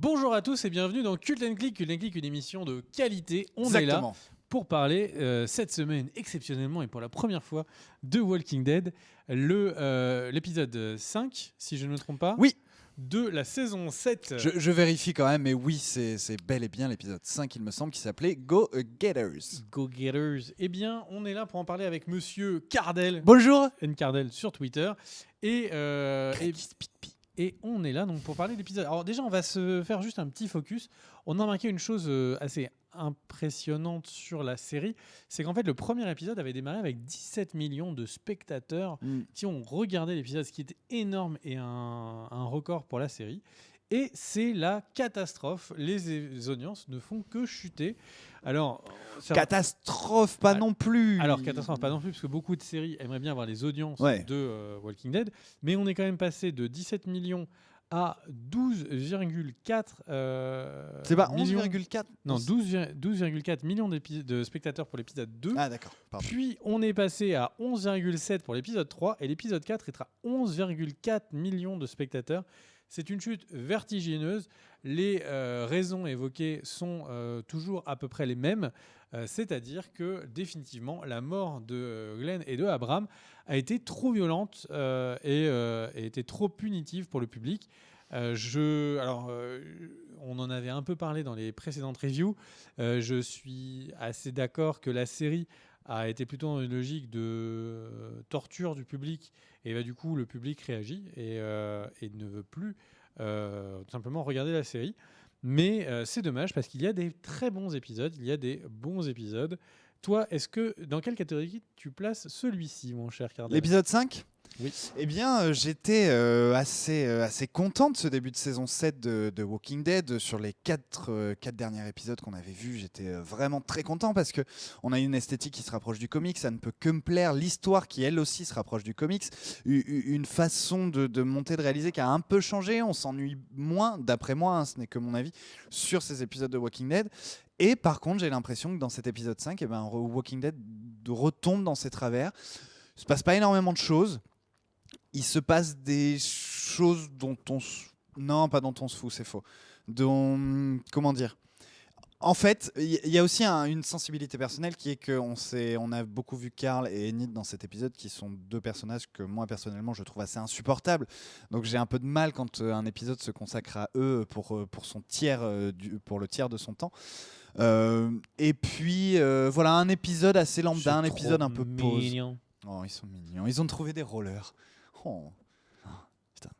Bonjour à tous et bienvenue dans Cult & Click. Cult & Click, une émission de qualité. On est là pour parler cette semaine exceptionnellement et pour la première fois de Walking Dead, l'épisode 5, si je ne me trompe pas. Oui. De la saison 7. Je vérifie quand même, mais oui, c'est bel et bien l'épisode 5, il me semble, qui s'appelait Go Getters. Go Getters. Eh bien, on est là pour en parler avec Monsieur Cardel. Bonjour. Cardel sur Twitter. Et on est là donc pour parler de l'épisode. Alors déjà, on va se faire juste un petit focus. On a remarqué une chose assez impressionnante sur la série, c'est qu'en fait le premier épisode avait démarré avec 17 millions de spectateurs qui ont regardé l'épisode, ce qui était énorme et un record pour la série. Et c'est la catastrophe. Les audiences ne font que chuter. Alors, catastrophe, pas non plus. Alors, catastrophe, pas non plus, parce que beaucoup de séries aimeraient bien avoir les audiences de Walking Dead. Mais on est quand même passé de 17 millions à 12,4 c'est pas 11,4 Non, 12,4 millions de spectateurs pour l'épisode 2. Ah d'accord, pardon. Puis on est passé à 11,7 pour l'épisode 3 et l'épisode 4 est à 11,4 millions de spectateurs. C'est une chute vertigineuse. Les raisons évoquées sont toujours à peu près les mêmes. C'est-à-dire que définitivement, la mort de Glenn et de Abraham a été trop violente et était trop punitive pour le public. On en avait un peu parlé dans les précédentes reviews. Je suis assez d'accord que la série a été plutôt dans une logique de torture du public. Et du coup, le public réagit et ne veut plus tout simplement regarder la série. Mais c'est dommage parce qu'il y a des très bons épisodes, il y a des bons épisodes. Toi, dans quelle catégorie tu places celui-ci, mon cher Cardel ? L'épisode 5 ? Oui. Eh bien, j'étais assez content de ce début de saison 7 de Walking Dead. Sur les 4 derniers épisodes qu'on avait vus, j'étais vraiment très content parce qu'on a une esthétique qui se rapproche du comics, ça ne peut que me plaire. L'histoire qui, elle aussi, se rapproche du comics. Une façon de monter, de réaliser qui a un peu changé. On s'ennuie moins, d'après moi, ce n'est que mon avis, sur ces épisodes de Walking Dead. Et par contre, j'ai l'impression que dans cet épisode 5, Walking Dead retombe dans ses travers. Il ne se passe pas énormément de choses. Il se passe des choses dont on se... Non, pas dont on se fout, c'est faux. Comment dire ? En fait, il y a aussi une sensibilité personnelle qui est qu'on a beaucoup vu Carl et Enid dans cet épisode, qui sont deux personnages que moi, personnellement, je trouve assez insupportables. Donc j'ai un peu de mal quand un épisode se consacre à eux pour le tiers de son temps. Et puis, voilà, un épisode assez lambda, un épisode un peu pause. Oh, ils sont mignons. Ils ont trouvé des rollers. Oh. Putain.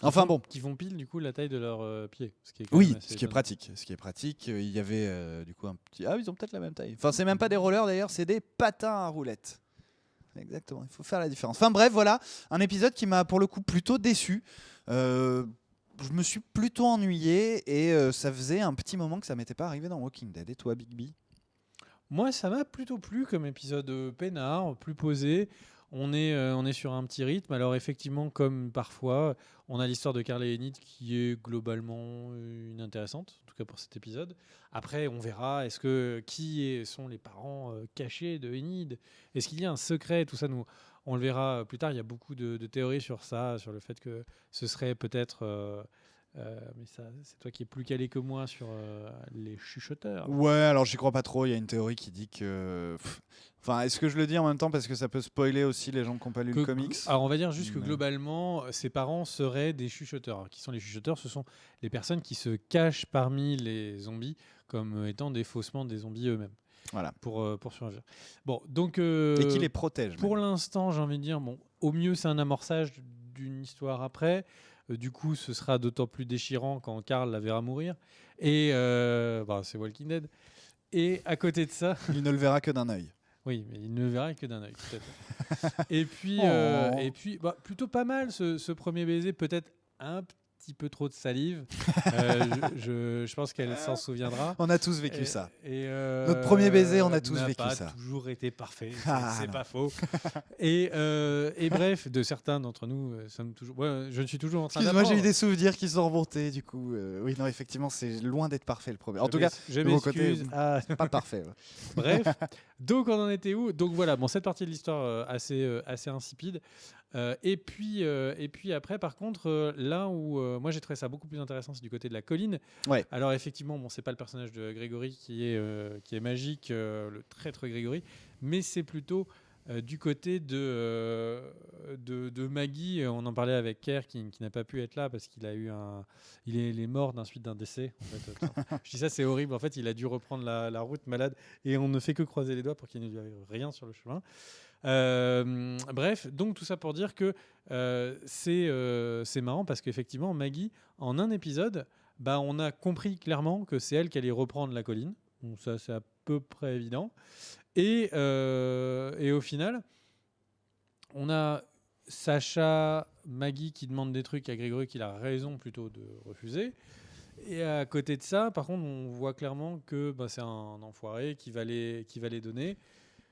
Enfin bon. Qui font pile du coup la taille de leurs pieds. Ce qui est pratique. Il y avait du coup un petit. Ah, ils ont peut-être la même taille. Enfin, c'est même pas des rollers d'ailleurs, c'est des patins à roulettes. Exactement. Il faut faire la différence. Enfin bref, voilà, un épisode qui m'a pour le coup plutôt déçu. Je me suis plutôt ennuyé et ça faisait un petit moment que ça m'était pas arrivé dans Walking Dead. Et toi, Big B ? Moi, ça m'a plutôt plu comme épisode peinard, plus posé. On est sur un petit rythme. Alors effectivement, comme parfois, on a l'histoire de Carl et Enid qui est globalement inintéressante, en tout cas pour cet épisode. Après, on verra, qui sont les parents cachés de Enid ? Est-ce qu'il y a un secret ? Tout ça, on le verra plus tard. Il y a beaucoup de théories sur ça, sur le fait que ce serait peut-être... mais ça, c'est toi qui es plus calé que moi sur les chuchoteurs. Ouais, alors j'y crois pas trop. Il y a une théorie qui dit que... Enfin, est-ce que je le dis en même temps parce que ça peut spoiler aussi les gens qui n'ont pas lu le comics ? Alors on va dire juste que globalement, ses parents seraient des chuchoteurs. Alors, qui sont les chuchoteurs ? Ce sont les personnes qui se cachent parmi les zombies comme étant faussement des zombies eux-mêmes. Voilà. Pour survivre. Bon, donc... et qui les protège. Pour l'instant, j'ai envie de dire, au mieux c'est un amorçage d'une histoire après. Du coup, ce sera d'autant plus déchirant quand Carl la verra mourir. Et c'est Walking Dead. Et à côté de ça... Il ne le verra que d'un œil. Oui, mais il ne le verra que d'un œil, tout à fait. Et puis, plutôt pas mal ce premier baiser, peut-être un petit peu trop de salive. Je pense qu'elle s'en souviendra. On a tous vécu ça. Notre premier baiser, on a tous vécu ça. N'a pas toujours été parfait, c'est pas faux. Et bref, de certains d'entre nous, sommes toujours... je suis toujours en train d'apprendre. Excuse-moi, j'ai eu des souvenirs qui sont remontés, du coup. Oui, non, effectivement, c'est loin d'être parfait le premier. En tout cas, je de mon côté, pas parfait. Ouais. Bref, donc on en était où ? Donc voilà, cette partie de l'histoire assez insipide. Et puis après, par contre, là où moi j'ai trouvé ça beaucoup plus intéressant, c'est du côté de la colline. Ouais. Alors effectivement, bon, c'est pas le personnage de Grégory qui est magique, le traître Grégory, mais c'est plutôt du côté de Maggie. On en parlait avec Kerr qui n'a pas pu être là parce qu'il a eu il est mort suite d'un décès. En fait. Je dis ça, c'est horrible. En fait, il a dû reprendre la route malade et on ne fait que croiser les doigts pour qu'il ne lui arrive rien sur le chemin. Bref, donc tout ça pour dire que c'est marrant parce qu'effectivement Maggie, en un épisode, on a compris clairement que c'est elle qui allait reprendre la colline. Donc ça c'est à peu près évident. Et au final, on a Sacha, Maggie qui demande des trucs à Grégory qu'il a raison plutôt de refuser. Et à côté de ça, par contre, on voit clairement que c'est un enfoiré qui va les donner.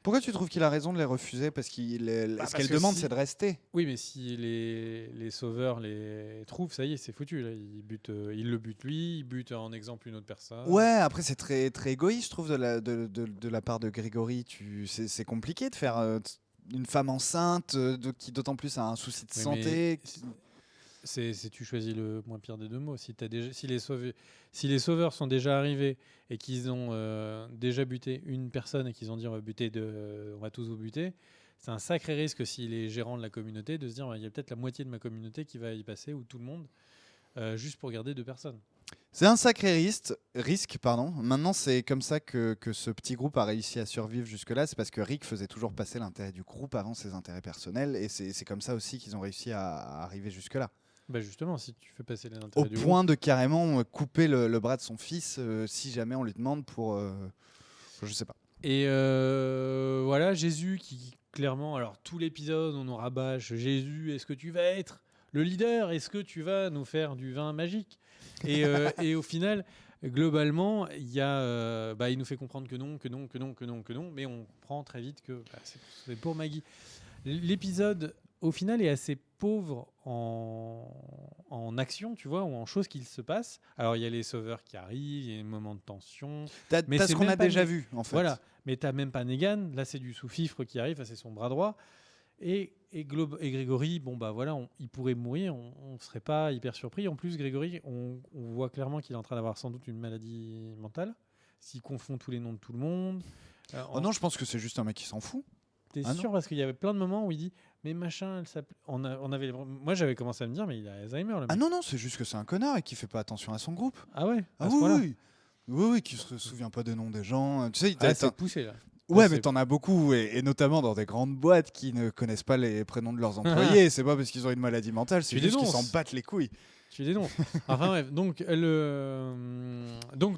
Pourquoi tu trouves qu'il a raison de les refuser ? Parce ce qu'elle demande, c'est de rester. Oui, mais si les sauveurs les trouvent, ça y est, c'est foutu. Là. Il le bute lui, il bute en exemple une autre personne. Ouais, après c'est très, très égoïste, je trouve, de la part de Grégory. C'est compliqué de faire une femme enceinte qui d'autant plus a un souci de santé. Tu choisis le moins pire des deux mots. Si les sauveurs sont déjà arrivés et qu'ils ont déjà buté une personne et qu'ils ont dit on va tous vous buter, c'est un sacré risque si les gérants de la communauté de se dire il y a peut-être la moitié de ma communauté qui va y passer ou tout le monde juste pour garder 2 personnes. C'est un sacré risque. Maintenant, c'est comme ça que ce petit groupe a réussi à survivre jusque-là. C'est parce que Rick faisait toujours passer l'intérêt du groupe avant ses intérêts personnels. Et c'est comme ça aussi qu'ils ont réussi à arriver jusque-là. Justement, si tu fais passer les intérêts au point de carrément couper le bras de son fils si jamais on lui demande pour je sais pas. Et voilà, Jésus qui clairement, alors tout l'épisode on nous rabâche Jésus, est-ce que tu vas être le leader, est-ce que tu vas nous faire du vin magique et au final globalement il nous fait comprendre que non, mais on comprend très vite que c'est pour Maggie. L'épisode au final est assez pauvre en action, tu vois, ou en choses qui se passent. Alors il y a les sauveurs qui arrivent, il y a des moments de tension. T'as ce qu'on a déjà vu, en fait. Voilà, mais t'as même pas Negan. Là, c'est du sous-fifre qui arrive, c'est son bras droit. Et Grégory, il pourrait mourir, on ne serait pas hyper surpris. En plus, Grégory, on voit clairement qu'il est en train d'avoir sans doute une maladie mentale, s'il confond tous les noms de tout le monde. Non, je pense que c'est juste un mec qui s'en fout. T'es sûr ? Parce qu'il y avait plein de moments où il dit mais machin, moi j'avais commencé à me dire mais il a Alzheimer le mec. Ah non, c'est juste que c'est un connard et qui fait pas attention à son groupe. Ah ouais. Oui, qui se souvient pas des noms des gens. Tu sais, c'est poussé là. Ouais, mais t'en as beaucoup, et notamment dans des grandes boîtes qui ne connaissent pas les prénoms de leurs employés. C'est pas parce qu'ils ont une maladie mentale, c'est juste qu'ils s'en battent les couilles. Tu dénonces. Enfin bref, donc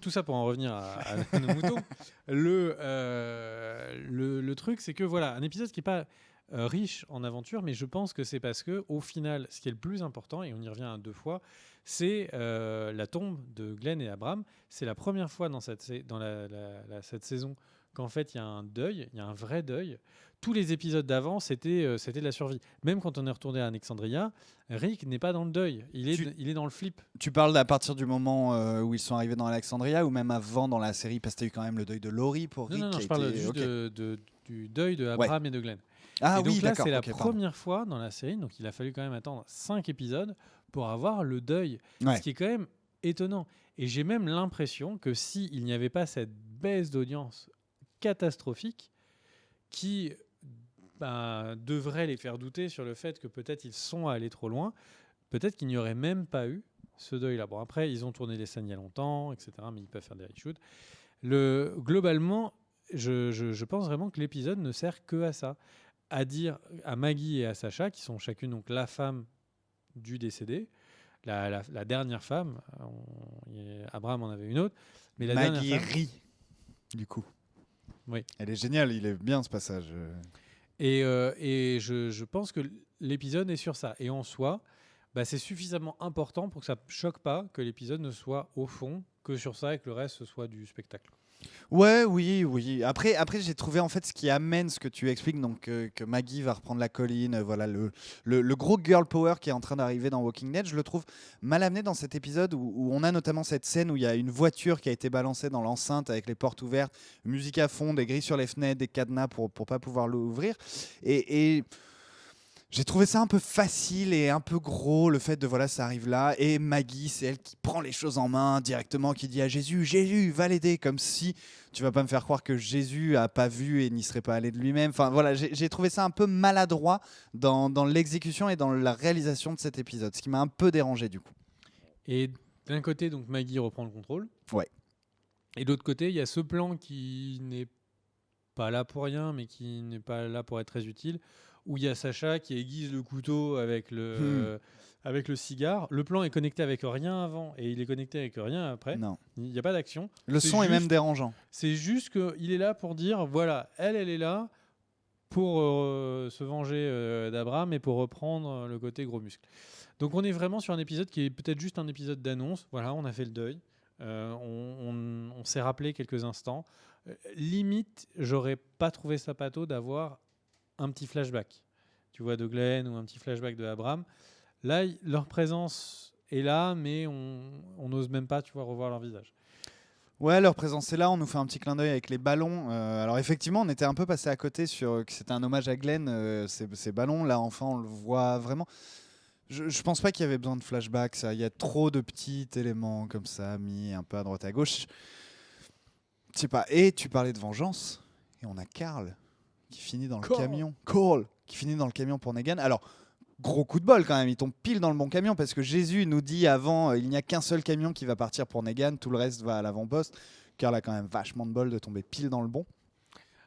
tout ça pour en revenir à nos moutons. Le truc, c'est que voilà, un épisode qui est pas riche en aventure, mais je pense que c'est parce que au final, ce qui est le plus important, et on y revient 2 fois, c'est la tombe de Glenn et Abraham. C'est la première fois dans cette saison qu'en fait il y a un deuil, il y a un vrai deuil. Tous les épisodes d'avant, c'était de la survie. Même quand on est retourné à Alexandria, Rick n'est pas dans le deuil, il est dans le flip. Tu parles à partir du moment où ils sont arrivés dans Alexandria ou même avant dans la série, parce que tu as eu quand même le deuil de Laurie pour Rick. Non, je parle juste du deuil de Abraham et de Glenn. Ah et donc oui, là, d'accord. C'est la première fois dans la série, donc il a fallu quand même attendre 5 épisodes pour avoir le deuil, ce qui est quand même étonnant. Et j'ai même l'impression que s'il n'y avait pas cette baisse d'audience catastrophique qui devrait les faire douter sur le fait que peut-être ils sont allés trop loin, peut-être qu'il n'y aurait même pas eu ce deuil-là. Bon, après, ils ont tourné les scènes il y a longtemps, etc., mais ils peuvent faire des reshoots. Globalement, je pense vraiment que l'épisode ne sert que à ça, à dire à Maggie et à Sacha, qui sont chacune donc la femme du décédé, la dernière femme, Abraham en avait une autre, mais la Maggie dernière femme, rit, du coup. Oui. Elle est géniale, il est bien ce passage. Et je pense que l'épisode est sur ça. Et en soi, c'est suffisamment important pour que ça ne choque pas que l'épisode ne soit au fond que sur ça et que le reste ce soit du spectacle. Oui. Après, j'ai trouvé en fait ce qui amène ce que tu expliques, donc que Maggie va reprendre la colline, voilà le gros girl power qui est en train d'arriver dans Walking Dead. Je le trouve mal amené dans cet épisode où on a notamment cette scène où il y a une voiture qui a été balancée dans l'enceinte avec les portes ouvertes, musique à fond, des grilles sur les fenêtres, des cadenas pour pas pouvoir l'ouvrir. Et J'ai trouvé ça un peu facile et un peu gros, le fait de voilà, ça arrive là, et Maggie, c'est elle qui prend les choses en main directement, qui dit à Jésus, Jésus, va l'aider, comme si tu vas pas me faire croire que Jésus a pas vu et n'y serait pas allé de lui-même. Enfin voilà, j'ai trouvé ça un peu maladroit dans l'exécution et dans la réalisation de cet épisode, ce qui m'a un peu dérangé du coup. Et d'un côté, donc Maggie reprend le contrôle. Ouais. Et de l'autre côté, il y a ce plan qui n'est pas là pour rien, mais qui n'est pas là pour être très utile, où il y a Sacha qui aiguise le couteau avec le cigare. Le plan est connecté avec rien avant et il est connecté avec rien après. Non. Il n'y a pas d'action. Le son est même dérangeant. C'est juste qu'il est là pour dire, voilà, elle est là pour se venger d'Abraham et pour reprendre le côté gros muscle. Donc on est vraiment sur un épisode qui est peut-être juste un épisode d'annonce. Voilà, on a fait le deuil. On s'est rappelé quelques instants. Limite, j'aurais pas trouvé ça pâteau d'avoir un petit flashback, tu vois, de Glenn ou un petit flashback de Abraham. Là, leur présence est là, mais on n'ose même pas, tu vois, revoir leur visage. Ouais, leur présence est là. On nous fait un petit clin d'œil avec les ballons. Alors effectivement, on était un peu passé à côté sur que c'était un hommage à Glenn, ces ballons. Là, enfin, on le voit vraiment. Je pense pas qu'il y avait besoin de flashback. Ça, il y a trop de petits éléments comme ça mis un peu à droite à gauche. Je sais pas. Et tu parlais de vengeance. Et on a Carl qui finit dans le camion. Carl qui finit dans le camion pour Negan. Alors. Gros coup de bol quand même, il tombe pile dans le bon camion parce que Jésus nous dit avant il n'y a qu'un seul camion qui va partir pour Negan, tout le reste va à l'avant-poste. Carl a quand même vachement de bol de tomber pile dans le bon.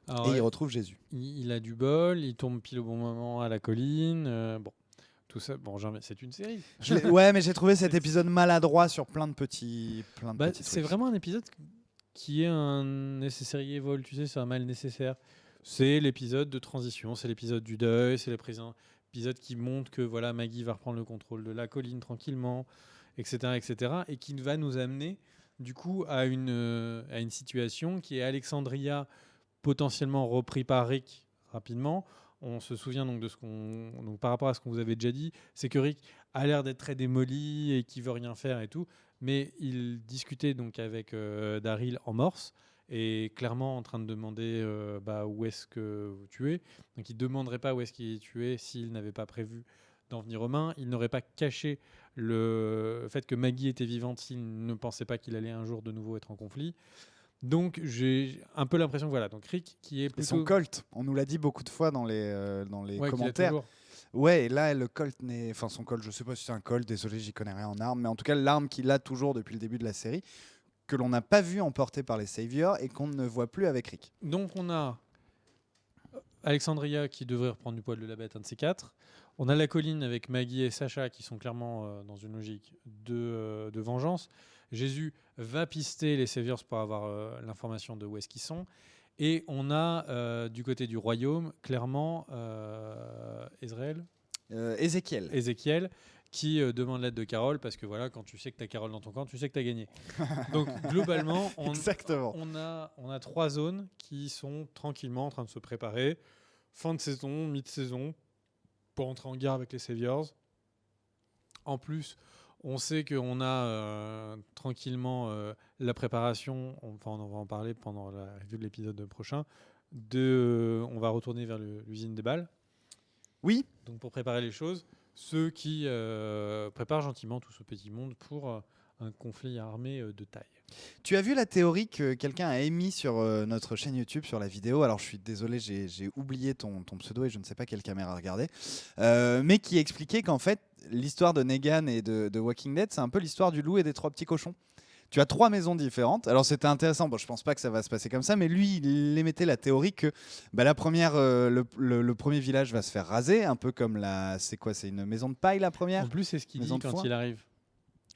Alors, et il retrouve Jésus. Il a du bol, il tombe pile au bon moment à la colline. Bon, tout ça, bon, c'est une série. Ouais, mais j'ai trouvé cet épisode maladroit sur plein de petits trucs. C'est vraiment un épisode qui est un nécessaire evil, tu sais, c'est un mal nécessaire. C'est l'épisode de transition, c'est l'épisode du deuil, c'est l'épisode qui montre que voilà, Maggie va reprendre le contrôle de la colline tranquillement, etc., et qui va nous amener du coup à une situation qui est Alexandria potentiellement repris par Rick rapidement. On se souvient donc de donc par rapport à ce qu'on vous avait déjà dit, c'est que Rick a l'air d'être très démoli et qu'il veut rien faire et tout, mais il discutait donc avec Daryl en morse et clairement en train de demander où est-ce que vous tuez. Donc il ne demanderait pas où est-ce qu'il est tué s'il n'avait pas prévu d'en venir aux mains. Il n'aurait pas caché le fait que Maggie était vivante s'il ne pensait pas qu'il allait un jour de nouveau être en conflit. Donc j'ai un peu l'impression que voilà, donc Rick qui est plutôt... Et son Colt, on nous l'a dit beaucoup de fois dans les commentaires. Ouais, et là le Colt son Colt, je sais pas si c'est un Colt, désolé, j'y connais rien en armes, mais en tout cas l'arme qu'il a toujours depuis le début de la série, que l'on n'a pas vu emporter par les Saviors et qu'on ne voit plus avec Rick. Donc on a Alexandria qui devrait reprendre du poil de la bête, un de ces quatre. On a la colline avec Maggie et Sacha qui sont clairement dans une logique de vengeance. Jésus va pister les Saviors pour avoir l'information de où est-ce qu'ils sont. Et on a du côté du royaume, clairement, Ézéchiel qui demande l'aide de Carole parce que voilà, quand tu sais que tu as Carole dans ton camp, tu sais que tu as gagné. Donc globalement, on a 3 zones qui sont tranquillement en train de se préparer. Fin de saison, mi-saison, pour entrer en guerre avec les Saviors. En plus, on sait qu'on a tranquillement la préparation, on va en parler pendant la review de l'épisode prochain, on va retourner vers l'usine des balles. Oui. Donc pour préparer les choses, ceux qui préparent gentiment tout ce petit monde pour un conflit armé de taille. Tu as vu la théorie que quelqu'un a émise sur notre chaîne YouTube, sur la vidéo. Alors je suis désolé, j'ai oublié ton pseudo et je ne sais pas quelle caméra regarder. Mais qui expliquait qu'en fait, l'histoire de Negan et de Walking Dead, c'est un peu l'histoire du loup et des 3 petits cochons. Tu as 3 maisons différentes. Alors c'était intéressant. Bon, je pense pas que ça va se passer comme ça, mais lui, il émettait la théorie que la première, le premier village va se faire raser, un peu comme c'est une maison de paille la première. En plus, c'est ce qu'il dit quand il arrive.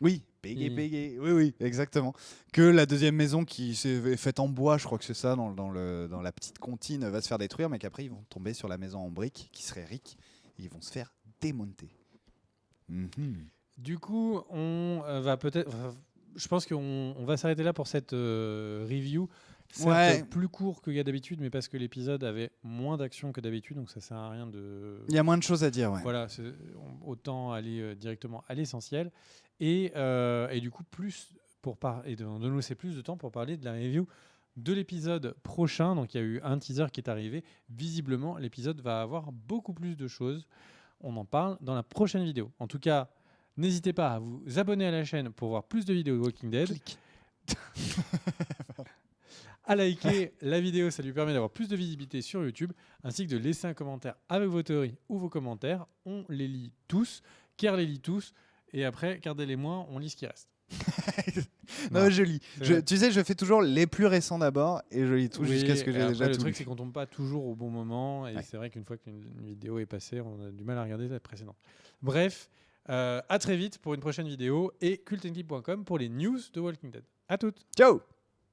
Oui, pégé. Oui, exactement. Que la deuxième maison qui s'est faite en bois, je crois que c'est ça, dans la petite comptine, va se faire détruire, mais qu'après ils vont tomber sur la maison en briques, qui serait Rick, et ils vont se faire démonter. Du coup, on va peut-être... Je pense qu'on va s'arrêter là pour cette review. C'est plus court qu'il y a d'habitude, mais parce que l'épisode avait moins d'action que d'habitude, donc ça sert à rien de... Il y a moins de choses à dire, ouais. Voilà, autant aller directement à l'essentiel. Et du coup, de nous laisser plus de temps pour parler de la review de l'épisode prochain. Donc il y a eu un teaser qui est arrivé. Visiblement, l'épisode va avoir beaucoup plus de choses. On en parle dans la prochaine vidéo. En tout cas, n'hésitez pas à vous abonner à la chaîne pour voir plus de vidéos de Walking Dead. Clic. À liker la vidéo, ça lui permet d'avoir plus de visibilité sur YouTube, ainsi que de laisser un commentaire avec vos théories ou vos commentaires. On les lit tous, Ker les lit tous, et après, gardez-les-moi, on lit ce qui reste. Non, je lis. vrai. Tu sais, je fais toujours les plus récents d'abord et je lis tout Oui, jusqu'à ce que et j'ai après, déjà le tout truc, lu. c'est qu'on tombe pas toujours au bon moment, et Ouais. c'est vrai qu'une fois qu'une vidéo est passée, on a du mal à regarder la précédente. Bref, à très vite pour une prochaine vidéo, et cultandgeek.com pour les news de Walking Dead. À toutes. Ciao.